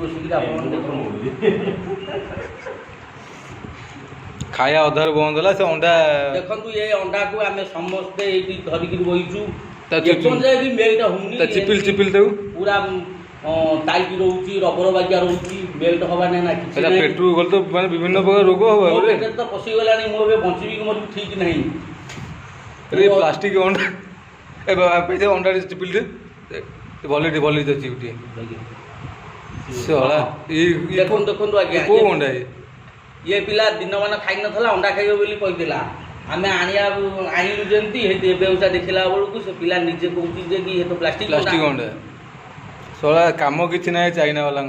बसिक खाया अधार बंद है से अंडा देखु ये अंडा को आम समस्ते ये धरिकी बहीचु मेलटा होनी चिपिल चिपिल देऊ पूरा टाइट रोची रबर बागिया रोची मेल्ट हवा ना एटा पेट्रोल गल तो माने विभिन्न प्रकार रोग हो बोले तो पसी गलानी मो बे बंची कि मोर ठीक नहीं रे प्लास्टिक अंडा ए पैसे अंडा चिपिल दे भले दे चिउटी सोला ये देखो देखो आज्ञा को अंडा ये पिला दिन मान खाई नथला अंडा खाइबो बोली कहिदेला आमे आनिया आइलु जेंती हे बेउसा देखिला बेलकु से पिला निजे कहूची जे कि हे तो प्लास्टिक अंडा सोला काम किसी ना चाइना वाला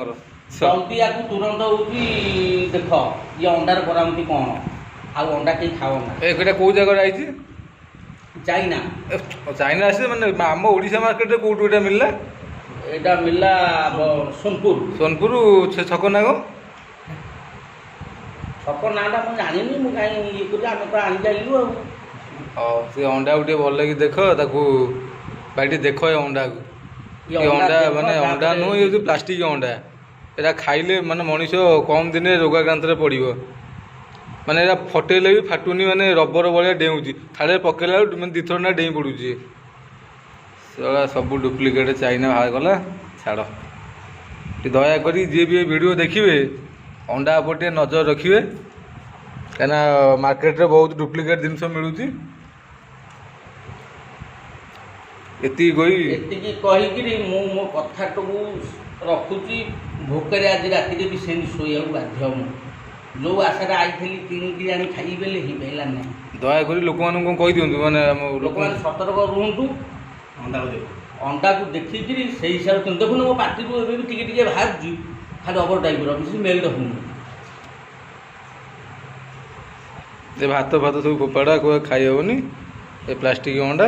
जल्दी या तुरंत होची देख ये अंडार बरामती कौन आ अंडा कहीं खाओ ना एटा कौ जगह आई चाइना चाइना आसे माने आम ओडिशा मार्केट रे कोउट एटा मिलला एटा मिलला सोनपुर सोनपुर से छक ना गो छक नाटा मु जानि नी मु काई ये कर आमे तो आनि जाइलु आ से अंडा उठे भल लगी देख ताकू बाइटी देख ये अंडा को ये अंडा माने अंडा नु ये जो प्लास्टिक अंडा एटा खाइले माने मनीष कम दिन रोगाक्रांत पड़ो माने एटा फटेले भी फाटुनी माने रबर भाया डेऊँच थाड़े पकेला मैंने दिथर ना डेई पड़ुची सब डुप्लिकेट चाइना बाहर गला छाड़ दयाक जी भी वीडियो देखिए अंडा पर नजर रखिए कहीं मार्केट रे बहुत डुप्लिकेट जिनस मिलूँ एति कहीकि मो कथा रखुची भोकरे आज राति भी से शोया बाध्य जो आशा आई किणिकी आनी खाई बेले ही पाइला ना दयाक लोक मान कही दिंतु माने लोक मैंने सतर्क रुहतु अंडा को देखिकी से हिसाब से देखुन मो पार्टी को टे बाहर खाली अबर टाइप मेल्ट हो भात फात सब फोपाड़ा कोई खाई हेनी ए प्लास्टिक अंडा